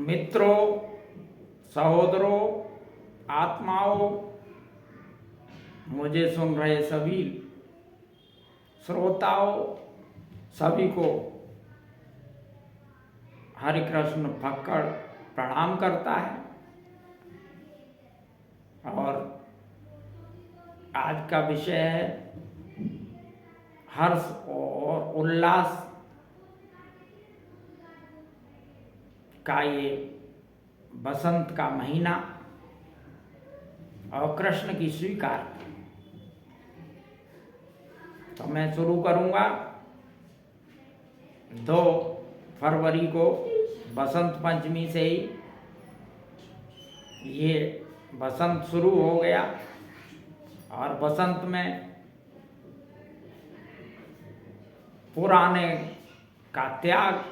मित्रों, सहोदरों, आत्माओं, मुझे सुन रहे सभी श्रोताओं, सभी को हरि कृष्ण फक्कड़ प्रणाम करता है। और आज का विषय है हर्ष और उल्लास का ये बसंत का महीना और कृष्ण की स्वीकार। तो मैं शुरू करूंगा। 2 फरवरी को बसंत पंचमी से ही ये बसंत शुरू हो गया और बसंत में पुराने का त्याग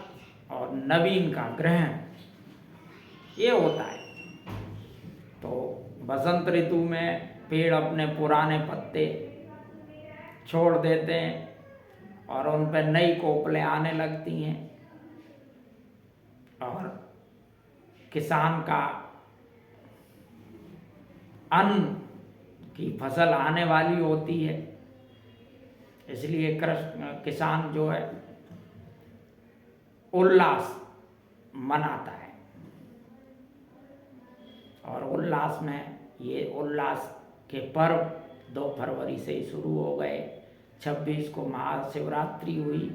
और नवीन का ग्रहण ये होता है। तो बसंत ऋतु में पेड़ अपने पुराने पत्ते छोड़ देते हैं और उन पर नई कोपलें आने लगती हैं और किसान का अन्न की फसल आने वाली होती है। इसलिए किसान जो है उल्लास मनाता है और उल्लास में ये उल्लास के पर्व 2 फरवरी से ही शुरू हो गए। 26 को महाशिवरात्रि हुई।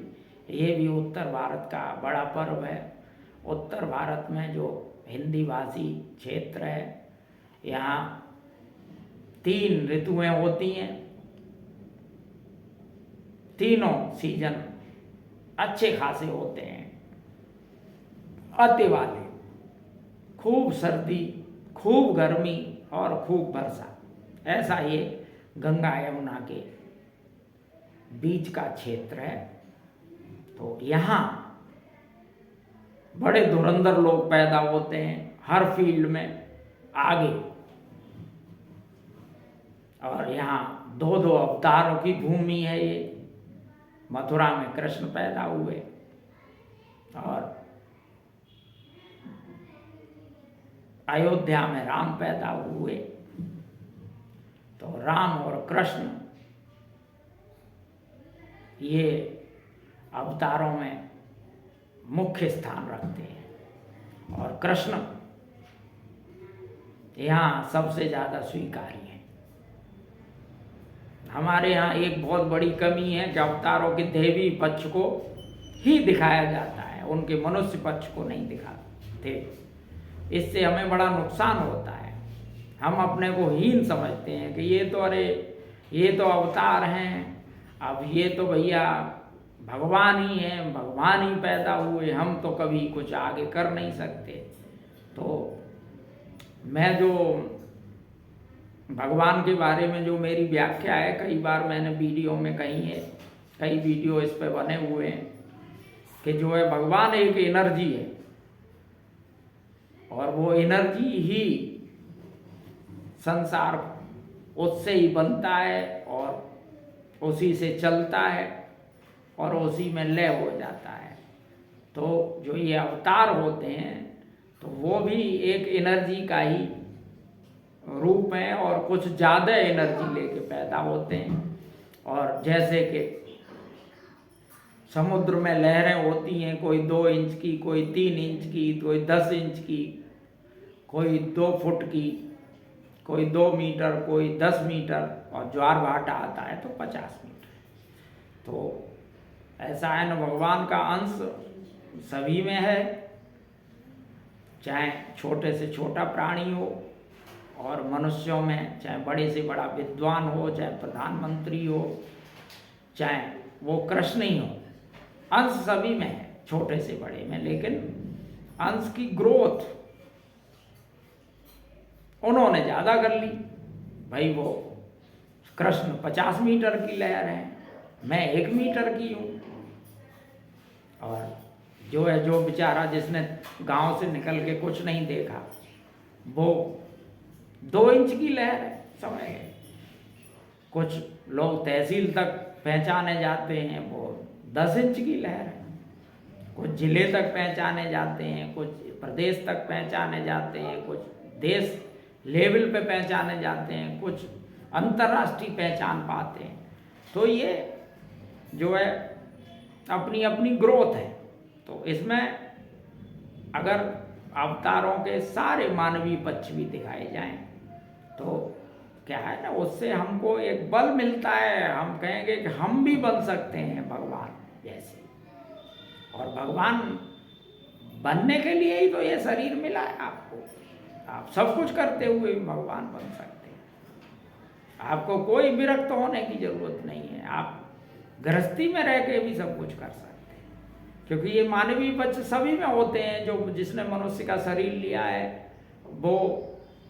ये भी उत्तर भारत का बड़ा पर्व है। उत्तर भारत में जो हिंदी भाषी क्षेत्र है, यहाँ 3 ऋतुएं होती हैं। तीनों सीजन अच्छे खासे होते हैं। अति वाले, खूब सर्दी, खूब गर्मी और खूब वर्षा, ऐसा ये गंगा यमुना के बीच का क्षेत्र है। तो यहाँ बड़े धुरंधर लोग पैदा होते हैं, हर फील्ड में आगे। और यहाँ 2 अवतारों की भूमि है ये। मथुरा में कृष्ण पैदा हुए और अयोध्या में राम पैदा हुए। तो राम और कृष्ण ये अवतारों में मुख्य स्थान रखते हैं और कृष्ण यहाँ सबसे ज़्यादा स्वीकार्य है। हमारे यहाँ एक बहुत बड़ी कमी है कि अवतारों के दैवी पक्ष को ही दिखाया जाता है, उनके मनुष्य पक्ष को नहीं दिखाते। इससे हमें बड़ा नुकसान होता है। हम अपने को हीन समझते हैं कि ये तो अवतार हैं, अब ये तो भैया भगवान ही हैं, भगवान ही पैदा हुए, हम तो कभी कुछ आगे कर नहीं सकते। तो मैं जो भगवान के बारे में जो मेरी व्याख्या है, कई बार मैंने वीडियो में कही है, कई वीडियो इस पे बने हुए हैं कि जो है भगवान एक एनर्जी है और वो एनर्जी ही संसार उससे ही बनता है और उसी से चलता है और उसी में लय हो जाता है। तो जो ये अवतार होते हैं तो वो भी एक एनर्जी का ही रूप है और कुछ ज़्यादा एनर्जी लेके पैदा होते हैं। और जैसे कि समुद्र में लहरें होती हैं, कोई 2 इंच की, कोई 3 इंच की, कोई 10 इंच की, कोई 2 फुट की, कोई 2 मीटर, कोई 10 मीटर, और ज्वार भाटा आता है तो 50 मीटर। तो ऐसा है ना, भगवान का अंश सभी में है, चाहे छोटे से छोटा प्राणी हो और मनुष्यों में चाहे बड़े से बड़ा विद्वान हो, चाहे प्रधानमंत्री हो, चाहे वो कृष्ण ही हो, अंश सभी में है, छोटे से बड़े में। लेकिन अंश की ग्रोथ उन्होंने ज़्यादा कर ली। भाई वो कृष्ण 50 मीटर की लहर है, मैं 1 मीटर की हूँ। और जो बेचारा जिसने गांव से निकल के कुछ नहीं देखा, वो 2 इंच की लहर है, समझ गए। कुछ लोग तहसील तक पहचाने जाते हैं, वो 10 इंच की लहर है। कुछ जिले तक पहचाने जाते हैं, कुछ प्रदेश तक पहचाने जाते हैं, कुछ देश लेवल पे पहचाने जाते हैं, कुछ अंतर्राष्ट्रीय पहचान पाते हैं। तो ये जो है अपनी अपनी ग्रोथ है। तो इसमें अगर अवतारों के सारे मानवीय पक्ष भी दिखाए जाएं तो क्या है ना, उससे हमको एक बल मिलता है। हम कहेंगे कि हम भी बन सकते हैं भगवान जैसे, और भगवान बनने के लिए ही तो ये शरीर मिला है आपको। आप सब कुछ करते हुए भी भगवान बन सकते हैं। आपको कोई विरक्त होने की जरूरत नहीं है। आप गृहस्थी में रह के भी सब कुछ कर सकते हैं, क्योंकि ये मानवीय पक्ष सभी में होते हैं। जो जिसने मनुष्य का शरीर लिया है वो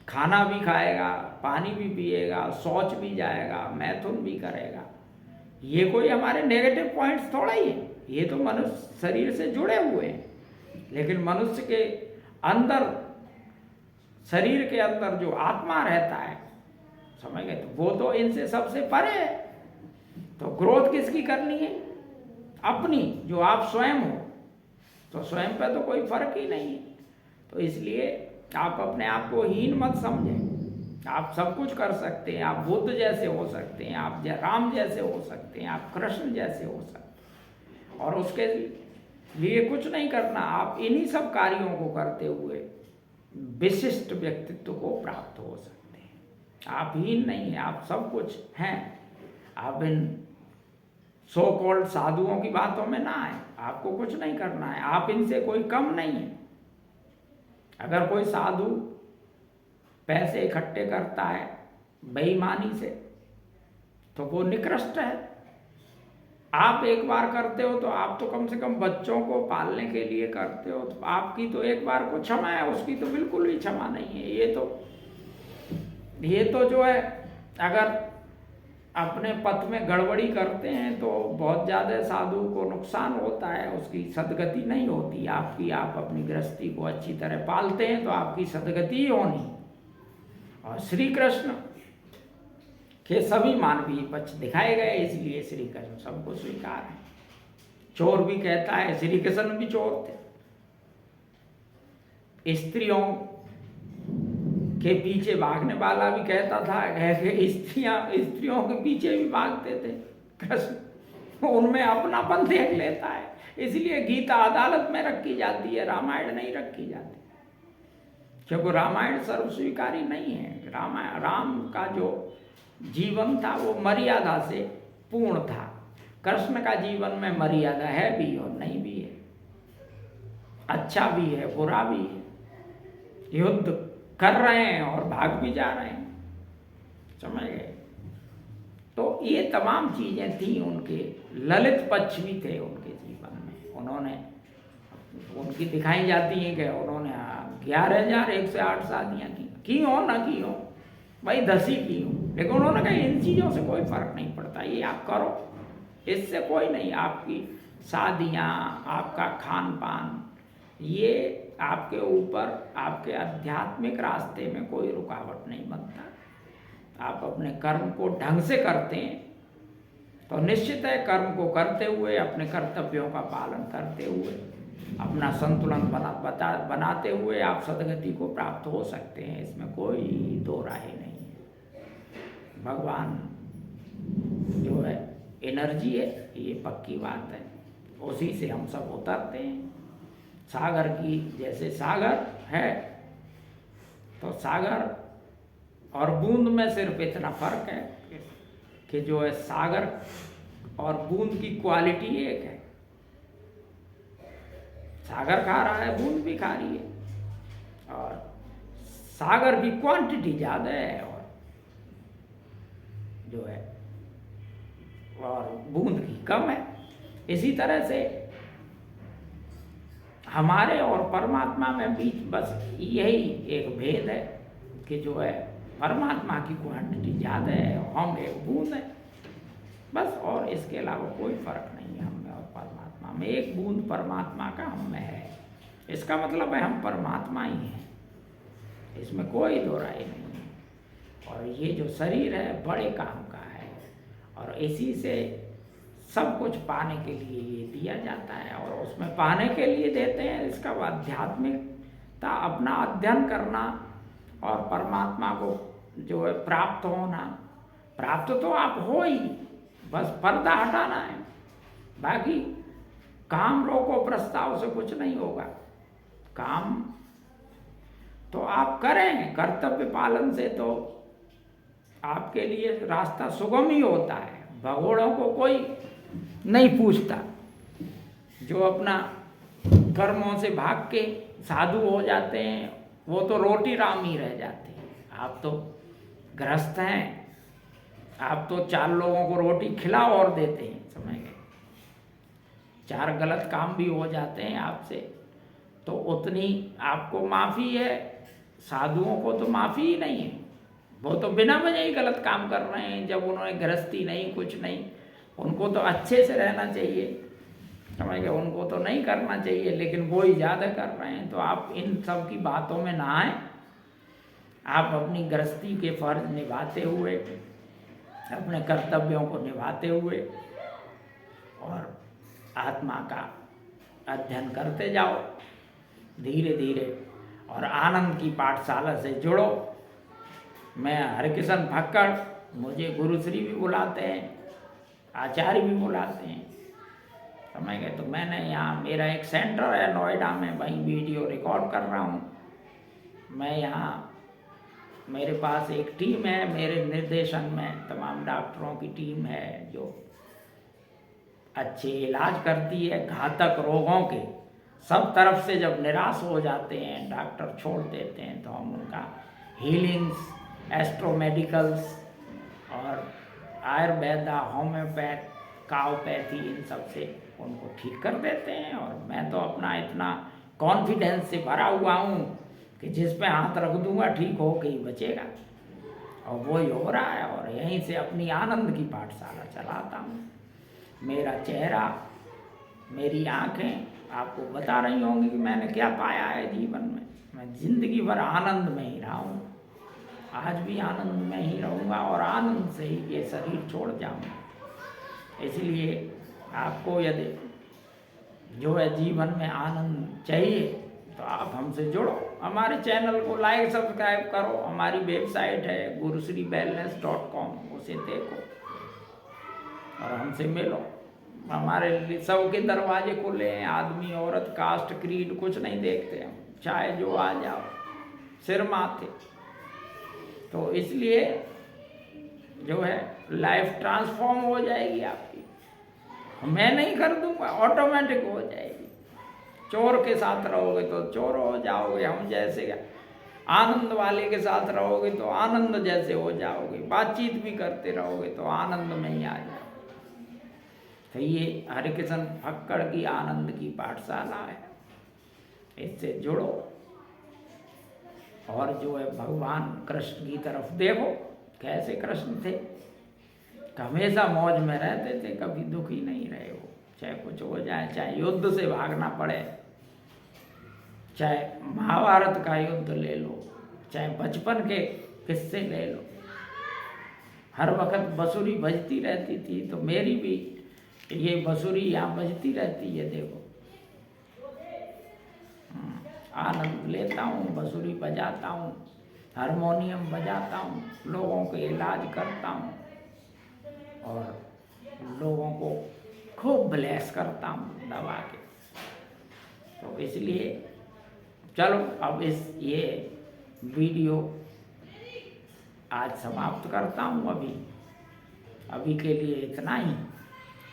खाना भी खाएगा, पानी भी पिएगा, शौच भी जाएगा, मैथुन भी करेगा। ये कोई हमारे नेगेटिव पॉइंट्स थोड़ा ही है, ये तो मनुष्य शरीर से जुड़े हुए हैं। लेकिन मनुष्य के अंदर, शरीर के अंदर जो आत्मा रहता है, समझ गए, तो वो तो इनसे सबसे परे है। तो ग्रोथ किसकी करनी है? अपनी, जो आप स्वयं हो। तो स्वयं पे तो कोई फर्क ही नहीं है। तो इसलिए आप अपने आप को हीन मत समझें। आप सब कुछ कर सकते हैं। आप बुद्ध जैसे हो सकते हैं, आप राम जैसे हो सकते हैं, आप कृष्ण जैसे हो सकते हैं, और उसके लिए कुछ नहीं करना। आप इन्हीं सब कार्यों को करते हुए विशिष्ट व्यक्तित्व को प्राप्त हो सकते हैं। आप हीन नहीं हैं, आप सब कुछ हैं। आप इन सो कॉल्ड साधुओं की बातों में ना आए। आपको कुछ नहीं करना है, आप इनसे कोई कम नहीं है। अगर कोई साधु पैसे इकट्ठे करता है बेईमानी से तो वो निकृष्ट है। आप एक बार करते हो तो आप तो कम से कम बच्चों को पालने के लिए करते हो, तो आपकी तो एक बार को क्षमा है, उसकी तो बिल्कुल भी क्षमा नहीं है। ये तो जो है, अगर अपने पथ में गड़बड़ी करते हैं तो बहुत ज़्यादा साधु को नुकसान होता है, उसकी सदगति नहीं होती आपकी। आप अपनी गृहस्थी को अच्छी तरह पालते हैं तो आपकी सदगति ही होनी। और श्री कृष्ण के सभी मानवीय पक्ष दिखाए गए, इसलिए श्री कृष्ण सबको स्वीकार है। चोर भी कहता है, श्री कृष्ण भी चोर थे। स्त्रियों के पीछे भागने वाला भी कहता था कि स्त्रियों के पीछे भी भागते थे। कृष्ण उनमें अपनापन देख लेता है, इसलिए गीता अदालत में रखी जाती है, रामायण नहीं रखी जाती, क्योंकि रामायण सर्व स्वीकारी नहीं है। राम का जो जीवन था वो मर्यादा से पूर्ण था। कृष्ण का जीवन में मर्यादा है भी और नहीं भी है, अच्छा भी है, बुरा भी है। युद्ध कर रहे हैं और भाग भी जा रहे हैं, समझ गए। तो ये तमाम चीजें थी उनके। ललित पक्ष भी थे उनके जीवन में। उन्होंने, उनकी दिखाई जाती है कि उन्होंने 11,108 शादियाँ की हो ना की हो, भाई 10 ही की हो, लेकिन उन्होंने कहा इन चीज़ों से कोई फर्क नहीं पड़ता, ये आप करो, इससे कोई नहीं। आपकी शादियाँ, आपका खान पान, ये आपके ऊपर, आपके आध्यात्मिक रास्ते में कोई रुकावट नहीं बनता। आप अपने कर्म को ढंग से करते हैं तो निश्चित है, कर्म को करते हुए, अपने कर्तव्यों का पालन करते हुए, अपना संतुलन बनाते हुए आप सदगति को प्राप्त हो सकते हैं। इसमें कोई दो राय नहीं है। भगवान जो है एनर्जी है, ये पक्की बात है, उसी से हम सब उतरते हैं। सागर की जैसे सागर है, तो सागर और बूंद में सिर्फ इतना फर्क है कि जो है सागर और बूंद की क्वालिटी एक है। सागर खा रहा है, बूंद भी खा रही है, और सागर की क्वांटिटी ज़्यादा है और जो है और बूंद की कम है। इसी तरह से हमारे और परमात्मा में बीच बस यही एक भेद है कि जो है परमात्मा की क्वांटिटी ज़्यादा है और हम एक बूंद है, बस। और इसके अलावा कोई फर्क नहीं है हम में और परमात्मा में। एक बूंद परमात्मा का हम में है, इसका मतलब है हम परमात्मा ही हैं, इसमें कोई दो राय नहीं है। और ये जो शरीर है बड़े काम का है, और इसी से सब कुछ पाने के लिए ये दिया जाता है, और उसमें पाने के लिए देते हैं इसका आध्यात्मिकता, अपना अध्ययन करना और परमात्मा को जो है प्राप्त होना। प्राप्त तो आप हो ही, बस पर्दा हटाना है। बाकी काम रोको प्रस्ताव से कुछ नहीं होगा। काम तो आप करें, कर्तव्य पालन से तो आपके लिए रास्ता सुगम ही होता है। भगोड़ों को कोई नहीं पूछता, जो अपना कर्मों से भाग के साधु हो जाते हैं वो तो रोटी राम ही रह जाते हैं। आप तो गृहस्थ हैं, आप तो 4 लोगों को रोटी खिलाओ और देते हैं, समझ गए। 4 गलत काम भी हो जाते हैं आपसे तो उतनी आपको माफ़ी है, साधुओं को तो माफ़ी ही नहीं है। वो तो बिना वजह ही गलत काम कर रहे हैं, जब उन्होंने गृहस्थी नहीं, कुछ नहीं। उनको तो अच्छे से रहना चाहिए, समझ गए, उनको तो नहीं करना चाहिए, लेकिन वो ही ज़्यादा कर रहे हैं। तो आप इन सब की बातों में ना आए। आप अपनी गृहस्थी के फर्ज निभाते हुए, अपने कर्तव्यों को निभाते हुए और आत्मा का अध्ययन करते जाओ धीरे धीरे, और आनंद की पाठशाला से जुड़ो। मैं हरिकिशन फक्कड़, मुझे गुरुश्री भी बुलाते हैं, आचार्य भी बुलाते हैं, समझ गए। तो मैंने यहाँ, मेरा एक सेंटर है नोएडा में, वहीं वीडियो रिकॉर्ड कर रहा हूँ मैं यहाँ। मेरे पास एक टीम है, मेरे निर्देशन में तमाम डॉक्टरों की टीम है जो अच्छे इलाज करती है घातक रोगों के। सब तरफ से जब निराश हो जाते हैं, डॉक्टर छोड़ देते हैं, तो हम उनका हीलिंग्स, एस्ट्रोमेडिकल्स और आयुर्वेदा, होम्योपैथ, काओपैथी, इन सब से उनको ठीक कर देते हैं। और मैं तो अपना इतना कॉन्फिडेंस से भरा हुआ हूँ कि जिस पे हाथ रख दूंगा ठीक हो के ही बचेगा, और वही हो रहा है। और यहीं से अपनी आनंद की पाठशाला चलाता हूँ। मेरा चेहरा, मेरी आँखें आपको बता रही होंगी कि मैंने क्या पाया है जीवन में। मैं जिंदगी भर आनंद में ही रहा हूँ, आज भी आनंद में ही रहूँगा और आनंद से ही ये शरीर छोड़ जाऊँगा। इसलिए आपको यदि जो है जीवन में आनंद चाहिए तो आप हमसे जुड़ो, हमारे चैनल को लाइक सब्सक्राइब करो। हमारी वेबसाइट है gurushriwellness.com, उसे देखो और हमसे मिलो। हमारे लिए सबके दरवाजे खुले हैं, आदमी औरत कास्ट क्रीड कुछ नहीं देखते हम, चाहे जो आ जाओ, सिर माथे। तो इसलिए जो है लाइफ ट्रांसफॉर्म हो जाएगी आपकी, मैं नहीं कर दूंगा, ऑटोमेटिक हो जाएगी। चोर के साथ रहोगे तो चोर हो जाओगे, हम जैसे आनंद वाले के साथ रहोगे तो आनंद जैसे हो जाओगे, बातचीत भी करते रहोगे तो आनंद में ही आ जाओगे। तो ये हरिकिशन फक्कड़ की आनंद की पाठशाला है, इससे जुड़ो और जो है भगवान कृष्ण की तरफ देखो। कैसे कृष्ण थे, हमेशा मौज में रहते थे, कभी दुखी नहीं रहे हो। चाहे कुछ हो जाए, चाहे युद्ध से भागना पड़े, चाहे महाभारत का युद्ध ले लो, चाहे बचपन के किस्से ले लो, हर वक्त बांसुरी बजती रहती थी। तो मेरी भी ये बांसुरी यहाँ बजती रहती है, देखो आनंद लेता हूँ, बांसुरी बजाता हूँ, हारमोनियम बजाता हूँ, लोगों के इलाज करता हूँ और लोगों को खूब ब्लेस करता हूँ दवा के। तो इसलिए चलो अब ये वीडियो आज समाप्त करता हूँ। अभी के लिए इतना ही,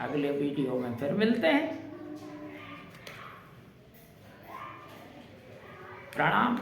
अगले वीडियो में फिर मिलते हैं। प्रणाम।